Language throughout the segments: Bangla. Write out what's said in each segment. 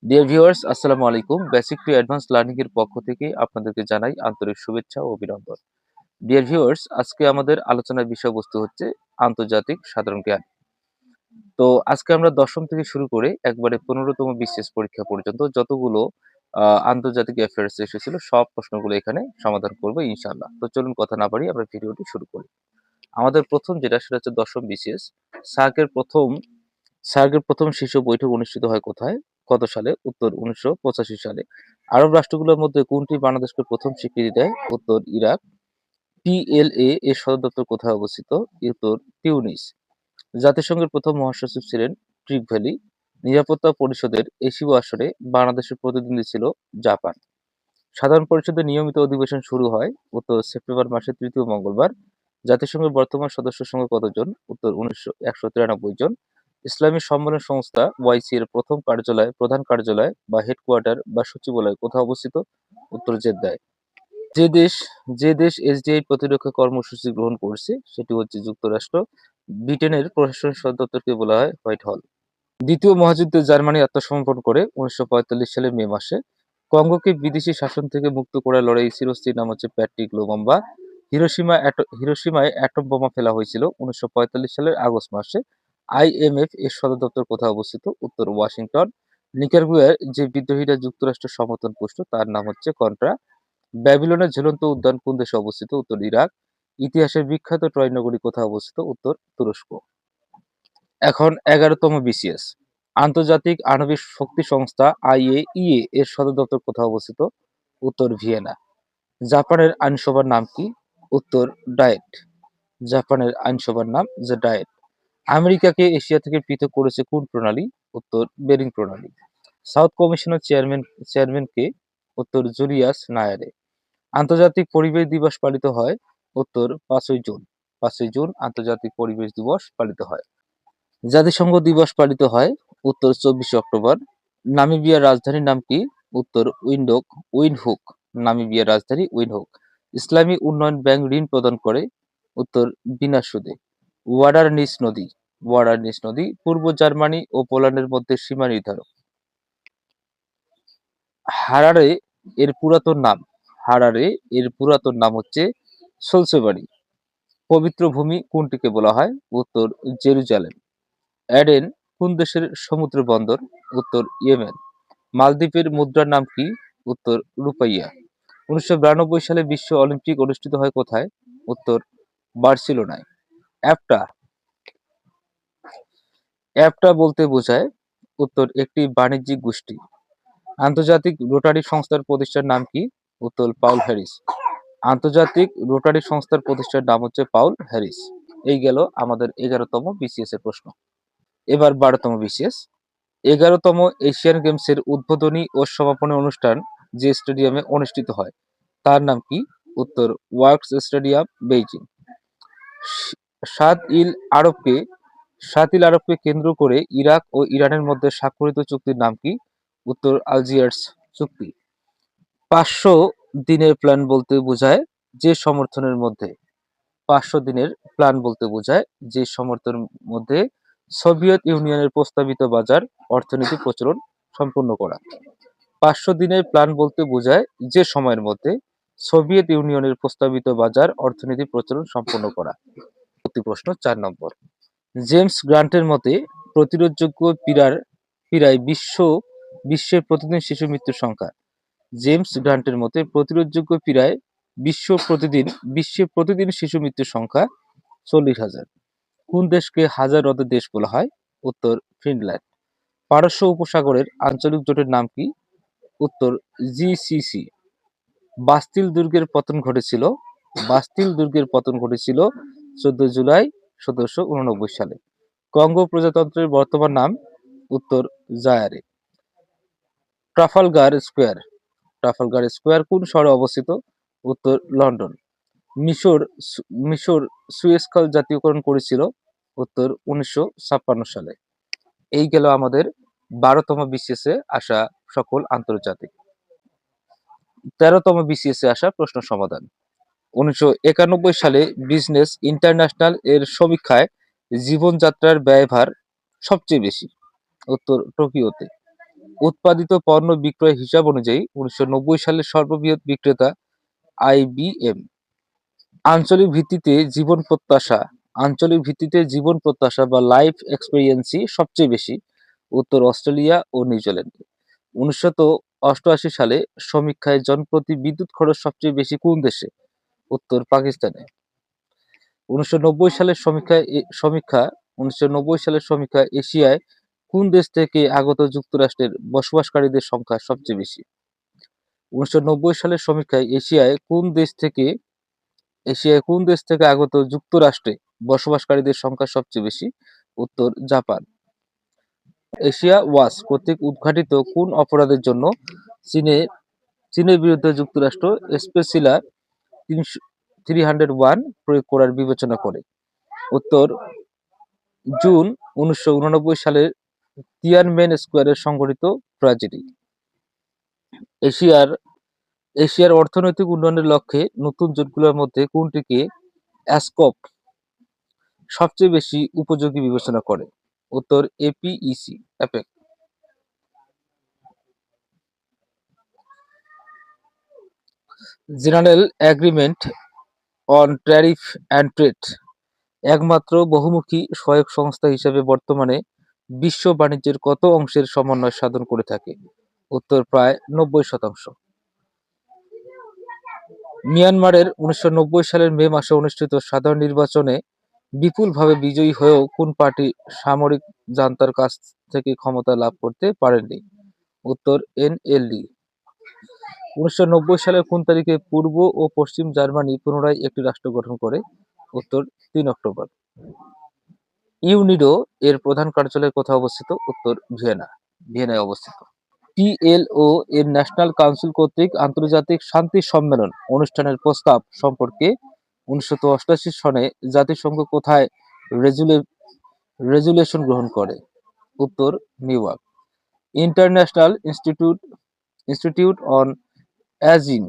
ডিয়ার ভিউয়ার্স, আসসালামু আলাইকুম। বেসিক টু অ্যাডভান্স লার্নিং এর পক্ষ থেকে আপনাদেরকে জানাই আন্তরিক শুভেচ্ছা ও অভিনন্দন। ডিয়ার ভিউয়ার্স, আজকে আমাদের আলোচনার বিষয়বস্তু হচ্ছে আন্তর্জাতিক সাধারণ জ্ঞান। তো আজকে আমরা দশম থেকে শুরু করে একবারে ১৫তম বিসিএস পরীক্ষা পর্যন্ত যতগুলো আন্তর্জাতিক অ্যাফেয়ার্স এসেছিল সব প্রশ্নগুলো এখানে সমাধান করব ইনশাআল্লাহ। তো চলুন কথা না বাড়িয়ে আমরা ভিডিওটি শুরু করি। আমাদের প্রথম সেটা হচ্ছে দশম বিসিএস। সার্কের প্রথম সার্কের প্রথম শীর্ষ বৈঠক অনুষ্ঠিত হয় কোথায়? কত সালে? উত্তর ১৯৮৫ সালে। আরব রাষ্ট্রগুলোর মধ্যে কোনটি বাংলাদেশকে প্রথম স্বীকৃতি দেয়? উত্তর ইরাক। পিএলএ এর সদর দপ্তর কোথায় অবস্থিত? উত্তর তিউনিস। জাতিসংঘের প্রথম মহাসচিব ছিলেন ট্রিক ভ্যালি। নিরাপত্তা পরিষদের এশীয় আসরে বাংলাদেশের প্রতিনিধি ছিল জাপান। সাধারণ পরিষদের নিয়মিত অধিবেশন শুরু হয় উত্তর সেপ্টেম্বর মাসের তৃতীয় মঙ্গলবার। জাতিসংঘের বর্তমান সদস্য সংখ্যা কতজন? উত্তর ১৯৯৩ জন। ইসলামী সম্মেলন সংস্থা ওয়াইসি এর প্রথম প্রধান কার্যালয় বা হেডকোয়ার্টার বা সচিবালয় কোথায় অবস্থিত? উত্তর জেদ্দায়। যে দেশ যে দেশ এসডিআই প্রতিরক্ষা কর্মসূচি গ্রহণ করছে সেটি হচ্ছে যুক্তরাষ্ট্র। ব্রিটেনের প্রশাসনিক সদর দপ্তরকে বলা হয় হোয়াইট হল। দ্বিতীয় মহাযুদ্ধে জার্মানি আত্মসমর্পণ করে ১৯৪৫ সালের মে মাসে। কঙ্গোকে বিদেশি শাসন থেকে মুক্ত করার লড়াই চিরস্থায়ী নাম হচ্ছে প্যাট্রিক লুমুম্বা। হিরোশিমায় অ্যাটম বোমা ফেলা হয়েছিল ১৯৪৫ সালের আগস্ট মাসে। আইএমএফ এর সদর দপ্তর কোথায় অবস্থিত? উত্তর ওয়াশিংটন। নিকারাগুয়ার যে বিদ্রোহীরা যুক্তরাষ্ট্রের সমর্থন পুষ্ট তার নাম হচ্ছে কন্ট্রা। ব্যাবিলনের ঝুলন্ত উদ্যান কোন দেশে অবস্থিত? উত্তর ইরাক। ইতিহাসের বিখ্যাত ট্রয় নগরী কোথায় অবস্থিত? উত্তর তুরস্ক। এখন ১১তম বিসিএস। আন্তর্জাতিক আণবিক শক্তি সংস্থা আইএইএ এর সদর দপ্তর কোথায় অবস্থিত? উত্তর ভিয়েনা। জাপানের আইনসভার নাম কি? উত্তর ডায়েট। জাপানের আইনসভার নাম ডায়েট। আমেরিকাকে এশিয়া থেকে পৃথক করেছে কোন প্রণালী? উত্তর বেরিং প্রণালী। সাউথ কমিশনের চেয়ারম্যান কে? উত্তর জুলিয়াস নায়ারে। আন্তর্জাতিক পরিবেশ দিবস পালিত হয়? উত্তর ৫ই জুন। ৫ই জুন আন্তর্জাতিক পরিবেশ দিবস পালিত হয়। জাতিসংঘ দিবস পালিত হয়? উত্তর ২৪শে অক্টোবর। নামিবিয়ার রাজধানীর নাম কি? উত্তর উইন্ডহুক। নামিবিয়ার রাজধানী উইন্ডহুক। ইসলামী উন্নয়ন ব্যাংক ঋণ প্রদান করে? উত্তর বিনা সুদে। ওয়াডার নিস নদী পূর্ব জার্মানি ও পোল্যান্ডের মধ্যে সীমা নির্ধারক। হারারে এর পুরাতন নাম হারারে এর পুরাতন নাম হচ্ছে সোলসেবারি। পবিত্র ভূমি কোনটিকে বলা হয়? উত্তর জেরুজালেম। অ্যাডেন কোন দেশের সমুদ্র বন্দর? উত্তর ইয়েমেন। মালদ্বীপের মুদ্রার নাম কি? উত্তর রুপাইয়া। ১৯৯২ সালে বিশ্ব অলিম্পিক অনুষ্ঠিত হয় কোথায়? উত্তর বার্সেলোনায়। অ্যাপটা অ্যাপটা বলতে বোঝায়? উত্তর একটি বাণিজ্যিক গোষ্ঠী। আন্তর্জাতিক রোটারি সংস্থার প্রতিষ্ঠার নাম কি? উত্তর পাউল হ্যারিস। আন্তর্জাতিক রোটারি সংস্থার প্রতিষ্ঠার নাম হচ্ছে পাউল হ্যারিস। এই গেল আমাদের ১১তম বিসিএস এর প্রশ্ন। এবার ১২তম বিসিএস। ১১তম এশিয়ান গেমসের উদ্বোধনী ও সমাপনী অনুষ্ঠান যে স্টেডিয়ামে অনুষ্ঠিত হয় তার নাম কি? উত্তর ওয়ার্কস স্টেডিয়াম, বেইজিং। সাত ইল আরবকে সাত ইল আরবকে কেন্দ্র করে ইরাক ও ইরানের মধ্যে স্বাক্ষরিত চুক্তির নাম কি? উত্তর আলজিয়ার্স চুক্তি। ৫০০ দিনের প্ল্যান বলতে বোঝায় যে সমর্থনের মধ্যে ৫০০ দিনের প্ল্যান বলতে বোঝায় যে সমর্থনের মধ্যে সোভিয়েত ইউনিয়নের প্রস্তাবিত বাজার অর্থনীতি প্রচলন সম্পন্ন করা। ৫০০ দিনের প্ল্যান বলতে বোঝায় যে সময়ের মধ্যে সোভিয়েত ইউনিয়নের প্রস্তাবিত বাজার অর্থনীতি প্রচলন সম্পন্ন করা। পরবর্তী প্রশ্ন ৪ নম্বর। জেমস গ্রান্টের মতে প্রতিরোধযোগ্য পীড়ায় বিশ্বের প্রতিদিন শিশু মৃত্যুর সংখ্যা। জেমস গ্রান্টের মতে প্রতিরোধযোগ্য পীড়ায় বিশ্বে প্রতিদিন শিশু মৃত্যুর সংখ্যা ৪০,০০০। কোন দেশকে হাজার হ্রদের দেশ বলা হয়? উত্তর ফিনল্যান্ড। পারস্য উপসাগরের আঞ্চলিক জোটের নাম কি? উত্তর জিসিসি। বাস্তিল দুর্গের পতন ঘটেছিল ১৪ জুলাই ১৭৮৯ সালে। কঙ্গো প্রজাতন্ত্রের বর্তমান নাম? উত্তর জায়ারে। ট্রাফালগার স্কোয়ার কোন শহরে অবস্থিত? উত্তর লন্ডন। মিশর মিশর সুয়েজ খাল জাতীয়করণ করেছিল? উত্তর ১৯৫৬ সালে। এই গেল আমাদের ১২তম বিসিএস এ আসা সকল আন্তর্জাতিক। ১৩তম বিসিএস এ আসা প্রশ্ন সমাধান। ১৯৯১ সালে বিজনেস ইন্টারন্যাশনাল এর সমীক্ষায় জীবনযাত্রার ব্যয়ভার সবচেয়ে বেশি? উত্তর টোকিওতে। উৎপাদিত পণ্য বিক্রয় হিসাব অনুযায়ী 1990 সালের সর্ববৃহৎ বিক্রেতা IBM। আঞ্চলিক ভিত্তিতে জীবন প্রত্যাশা বা লাইফ এক্সপেরিয়েন্সি সবচেয়ে বেশি উত্তর অস্ট্রেলিয়া ও নিউজিল্যান্ডে। 1988 সালে সমীক্ষায় জনপ্রতি বিদ্যুৎ খরচ সবচেয়ে বেশি কোন দেশে? উত্তর পাকিস্তানে। 1990 সালের সমীক্ষা এশিয়ায় কোন দেশ থেকে আগত যুক্তরাষ্ট্রের বসবাসকারীদের সংখ্যা সবচেয়ে বেশি? 1990 সালের সমীক্ষায় এশিয়ায় কোন দেশ থেকে আগত যুক্তরাষ্ট্রে বসবাসকারীদের সংখ্যা সবচেয়ে বেশি? উত্তর জাপান। এশিয়া ওয়াচ কর্তৃক উদ্ঘাটিত কোন অপরাধের জন্য চীনের বিরুদ্ধে যুক্তরাষ্ট্র স্পেসিলা 301 প্রয়োগ করার বিবেচনা করে? উত্তর জুন 1989 সালের তিয়ানমেন স্কোয়ারে সংঘটিত ট্র্যাজেডি। এশিয়ার অর্থনৈতিক উন্নয়নের লক্ষ্যে নতুন জোটগুলোর মধ্যে কোনটিকে অ্যাসকপ সবচেয়ে বেশি উপযোগী বিবেচনা করে? উত্তর APEC। General agreement on tariff and trade একমাত্র বহুমুখী সহায়ক সংস্থা হিসেবে বর্তমানে বিশ্ব বাণিজ্যের কত অংশের সমন্বয় সাধন করে থাকে? উত্তর প্রায় 90%। মিয়ানমারের 1990 সালের মে মাসে অনুষ্ঠিত সাধারণ নির্বাচনে বিপুলভাবে বিজয়ী হয়েও কোন পার্টি সামরিক জান্তার কাছ থেকে ক্ষমতা লাভ করতে পারেননি? উত্তর NLD। 1990 সালের কোন তারিখে পূর্ব ও পশ্চিম জার্মানি পুনরায় একটি রাষ্ট্র গঠন করে? উত্তর 3 অক্টোবর। ইউনিডো এর প্রধান কার্যালয় কোথায় অবস্থিত? উত্তর ভিয়েনায় অবস্থিত। PLO এর ন্যাশনাল কাউন্সিল কর্তৃক আন্তর্জাতিক শান্তি সম্মেলন অনুষ্ঠানের প্রস্তাব সম্পর্কে 1988 সনে জাতিসংঘ কোথায় রেজুলেশন গ্রহণ করে? উত্তর New York. International Institute on Aging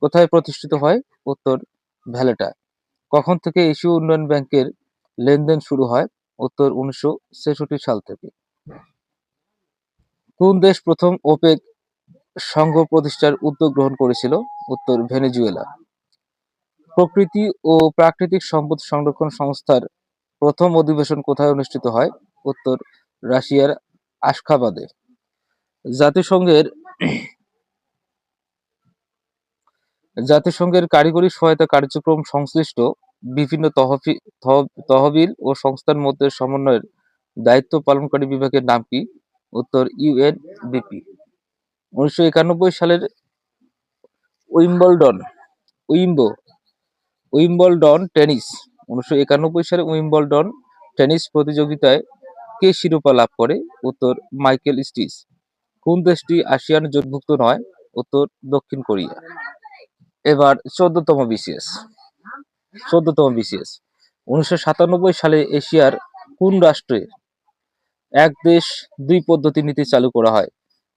কোথায় প্রতিষ্ঠিত হয়? উত্তর ভ্যালেটা। কখন থেকে এশীয় উন্নয়ন ব্যাংকের লেনদেন শুরু হয়? উত্তর 1966 সাল থেকে। কোন দেশ প্রথম ওপেক সংঘ প্রতিষ্ঠার উদ্যোগ গ্রহণ করেছিল? উত্তর ভেনেজুয়েলা। প্রকৃতি ও প্রাকৃতিক সম্পদ সংরক্ষণ সংস্থার প্রথম অধিবেশন কোথায় অনুষ্ঠিত হয়? উত্তর রাশিয়ার আশখাবাদে। জাতিসংঘের কারিগরি সহায়তা কার্যক্রম সংশ্লিষ্ট বিভিন্ন তহবিল ও সংস্থার মধ্যে সমন্বয়ের দায়িত্ব পালনকারী বিভাগের নাম কি? উত্তর UNDP। 1991 সালের উইম্বলডন টেনিস প্রতিযোগিতায় কে শিরোপা লাভ করে? উত্তর মাইকেল স্টিচ। কোন দেশটি আসিয়ান জোটভুক্ত নয়? উত্তর দক্ষিণ কোরিয়া। এবার 14তম BCS। 1997 সালে এশিয়ার কোন রাষ্ট্রে এক দেশ দুই পদ্ধতি নীতি চালু করা হয়?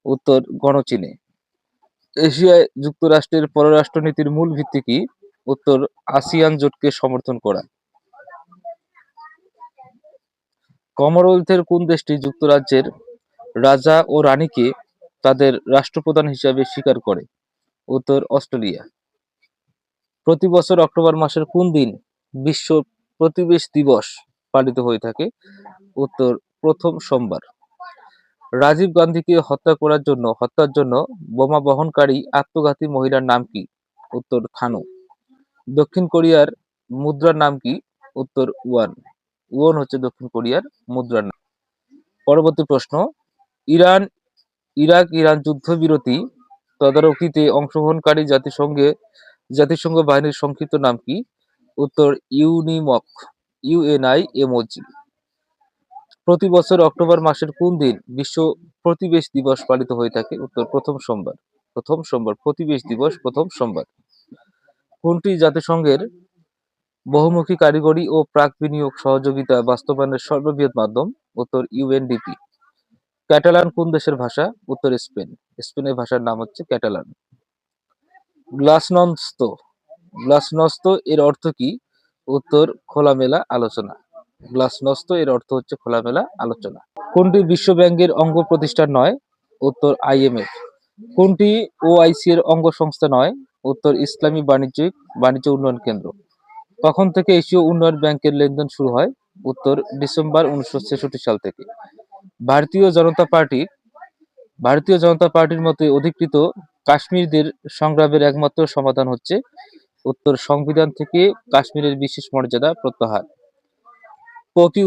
উত্তর গণচীনে। এশিয়ায় যুক্তরাষ্ট্রের পররাষ্ট্রনীতির মূল ভিত্তি কি? উত্তর আসিয়ান জোটকে সমর্থন করা। কমনওয়েলথের কোন দেশটি যুক্তরাজ্যের রাজা ও রানীকে তাদের রাষ্ট্রপ্রধান হিসাবে স্বীকার করে? উত্তর অস্ট্রেলিয়া। প্রতি বছর অক্টোবর মাসের কোন দিন বিশ্ব প্রতিবেশ দিবস পালিত হয়ে থাকে? উত্তর প্রথম সোমবার। রাজীব গান্ধীকে হত্যার জন্য বোমা বহনকারী আত্মঘাতী মহিলার নাম কি? উত্তর থানু। দক্ষিণ কোরিয়ার মুদ্রার নাম কি? উত্তর ওয়ন হচ্ছে দক্ষিণ কোরিয়ার মুদ্রার নাম। পরবর্তী প্রশ্ন, ইরাক-ইরান যুদ্ধবিরতি তদারকিতে অংশগ্রহণকারী জাতিসংঘ বাহিনীর সংক্ষিপ্ত নাম কি? উত্তর UNIMOG। প্রতি বছর অক্টোবর মাসের কোন দিন বিশ্ব প্রতিবেশ দিবস পালিত হয়ে থাকে? উত্তর প্রথম সোমবার। প্রতিবেশ দিবস প্রথম সোমবার। কোনটি জাতিসংঘের বহুমুখী কারিগরি ও প্রাক বিনিয়োগ সহযোগিতা বাস্তবায়নের সর্ববৃহৎ মাধ্যম? উত্তর UNDP। ক্যাটালান কোন দেশের ভাষা? উত্তর স্পেন। স্পেনের ভাষার নাম হচ্ছে ক্যাটালান। গ্লাসনস্ত এর অর্থ কি? উত্তর খোলামেলা আলোচনা। গ্লাসনস্ত এর অর্থ হচ্ছে খোলামেলা আলোচনা। কোনটি বিশ্ব ব্যাংকের অঙ্গ প্রতিষ্ঠান নয়? উত্তর IMF। কোনটি OIC এর অঙ্গ সংস্থা নয়? উত্তর ইসলামী বাণিজ্য উন্নয়ন কেন্দ্র। কখন থেকে এশীয় উন্নয়ন ব্যাংকের লেনদেন শুরু হয়? উত্তর ডিসেম্বর 1966 সাল থেকে। ভারতীয় জনতা পার্টির মতে অধিকৃত কাশ্মীরদের সংগ্রামের একমাত্র সমাধান হচ্ছে উত্তর সংবিধান থেকে কাশ্মীরের বিশেষ মর্যাদা প্রত্যাহার। পপি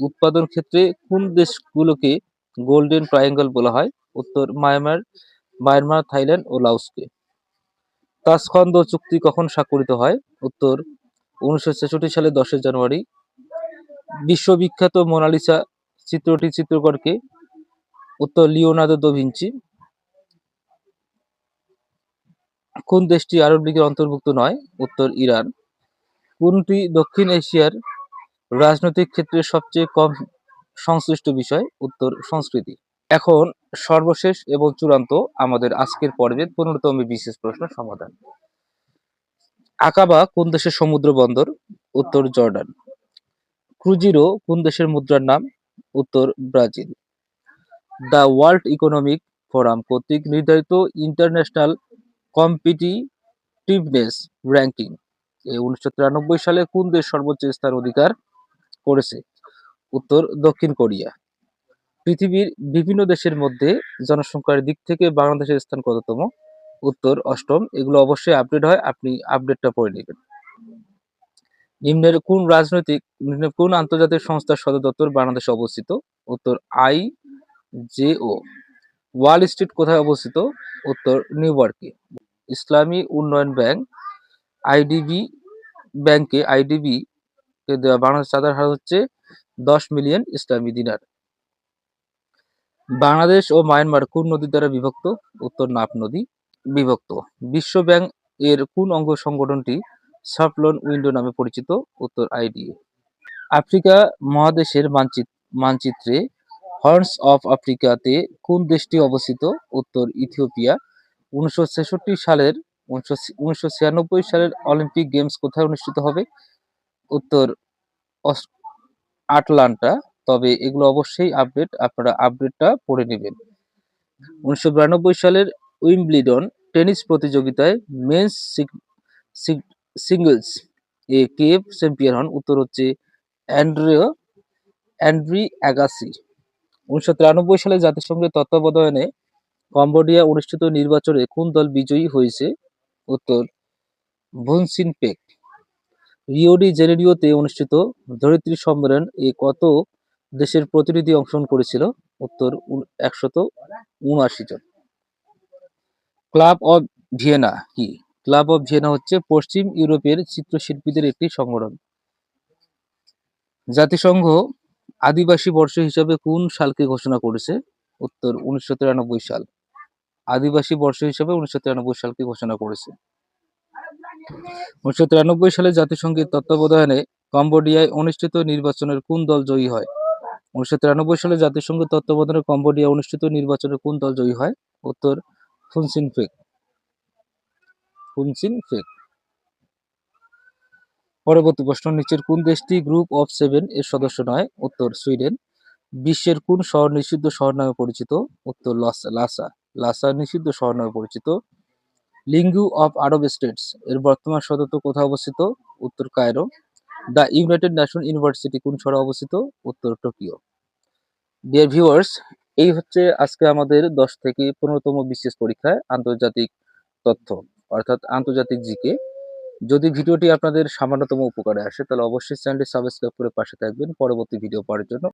উৎপাদন ক্ষেত্রে কোন দেশগুলোকে গোল্ডেন ট্রায়াঙ্গল বলা হয়? উত্তর মায়ানমার, থাইল্যান্ড ও লাওসকে। তাসখন্দ চুক্তি কখন স্বাক্ষরিত হয়? উত্তর 1966 সালের 10 জানুয়ারি। বিশ্ববিখ্যাত মোনালিসা চিত্রটির চিত্রকর কে? উত্তর লিওনার্দো দা ভিঞ্চি। কোন দেশটি আরব লীগের অন্তর্ভুক্ত নয়? উত্তর ইরান। কোনটি দক্ষিণ এশিয়ার রাজনৈতিক ক্ষেত্রে সবচেয়ে কম সংশ্লিষ্ট বিষয়? উত্তর সংস্কৃতি। এখন সর্বশেষ এবং চূড়ান্ত আমাদের আজকের পর্বের 15তম বিশেষ প্রশ্ন সমাধান। আকাবা কোন দেশের সমুদ্র বন্দর? উত্তর জর্ডান। ক্রুজিরো কোন দেশের মুদ্রার নাম? উত্তর Brazil. The world economic forum কর্তৃক নির্ধারিত ইন্টারন্যাশনাল কম্পিটিটিভনেস র্যাঙ্কিং 1993 সালে কোন দেশ সর্বোচ্চ স্থান অধিকার করেছে? উত্তর দক্ষিণ কোরিয়া। পৃথিবীর বিভিন্ন দেশের মধ্যে জনসংখ্যার দিক থেকে বাংলাদেশের স্থান কততম? উত্তর 8ম। এগুলো অবশ্যই আপডেট হয়, আপনি আপডেটটা পড়ে নেবেন। নিম্নের কোন আন্তর্জাতিক সংস্থার সদর দপ্তর বাংলাদেশে অবস্থিত? উত্তর IJO। ওয়াল স্ট্রিট কোথায় অবস্থিত? উত্তর নিউ ইয়র্কে। ইসলামী উন্নয়ন ব্যাংক আইডিবি কে দেওয়া বাংলাদেশ চাঁদার হার হচ্ছে 10 মিলিয়ন ইসলামী দিনার। বাংলাদেশ ও মায়ানমার কোন নদী দ্বারা বিভক্ত? উত্তর নাফ নদী বিভক্ত। বিশ্ব ব্যাংক এর কোন অঙ্গ সংগঠনটি সফট লোন উইন্ডো নামে পরিচিত? উত্তর IDA। আফ্রিকা মহাদেশের মানচিত্রে হর্নস অফ আফ্রিকাতে কোন দেশটি অবস্থিত? উত্তর ইথিওপিয়া। 1996 সালের অলিম্পিক গেমস কোথায় অনুষ্ঠিত হবে? উত্তর আটলান্টা। তবে এগুলো অবশ্যই আপডেট, আপনারা আপডেটটা পড়ে নেবেন। 1992 সালের উইম্বলডন টেনিস প্রতিযোগিতায় মেন্স সিঙ্গলস এ কে চ্যাম্পিয়ন হন? উত্তর হচ্ছে অ্যান্ড্রি অ্যাগাসি। 1993 সালে জাতিসংঘের তত্ত্বাবধানে কম্বোডিয়া অনুষ্ঠিত নির্বাচনে কোন দল বিজয়ী হয়েছে? উত্তর ভুনসিন পেক। রিও ডি জেনেরিওতে অনুষ্ঠিত ধরিত্রী সম্মেলন এ কত দেশের প্রতিনিধি অংশগ্রহণ করেছিল? উত্তর 179 জন। ক্লাব অব ভিয়েনা কি? ক্লাব অব ভিয়েনা হচ্ছে পশ্চিম ইউরোপের চিত্রশিল্পীদের একটি সংগঠন। জাতিসংঘ আদিবাসী বর্ষ হিসাবে কোন সালকে ঘোষণা করেছে? উত্তর 1993 সাল। আদিবাসী বর্ষ হিসাবে 1993 সালকে ঘোষণা করেছে। 1993 সালে জাতিসংঘের তত্ত্বাবধানে কম্বোডিয়ায় অনুষ্ঠিত নির্বাচনের কোন দল জয়ী হয়? 1993 সালে জাতিসংঘের তত্ত্বাবধানে কম্বোডিয়া অনুষ্ঠিত নির্বাচনে কোন দল জয়ী হয়? উত্তর ফুনসিন পেক। পরবর্তী প্রশ্ন, নিচের কোন দেশটি গ্রুপ অফ 7 এর সদস্য নয়? উত্তর সুইডেন। বিশ্বের কোন শহর নিষিদ্ধ শহর নামে পরিচিত? উত্তর লাসা নিষিদ্ধ শহর নামে পরিচিত। লিঙ্গু অফ আরব স্টেটস এর বর্তমান সদর দপ্তর কোথায় অবস্থিত? উত্তর Cairo. The United nation university কোন শহরে অবস্থিত? উত্তর টোকিও। ডিয়ার ভিউয়ার্স, এই হচ্ছে আজকে আমাদের 10 থেকে 15তম বিশেষ পরীক্ষায় আন্তর্জাতিক তথ্য, অর্থাৎ আন্তর্জাতিক জিকে। যদি ভিডিওটি আপনাদের সামান্যতম উপকারে আসে তাহলে অবশ্যই চ্যানেলটি সাবস্ক্রাইব করে পাশে থাকবেন পরবর্তী ভিডিও পাওয়ার জন্য।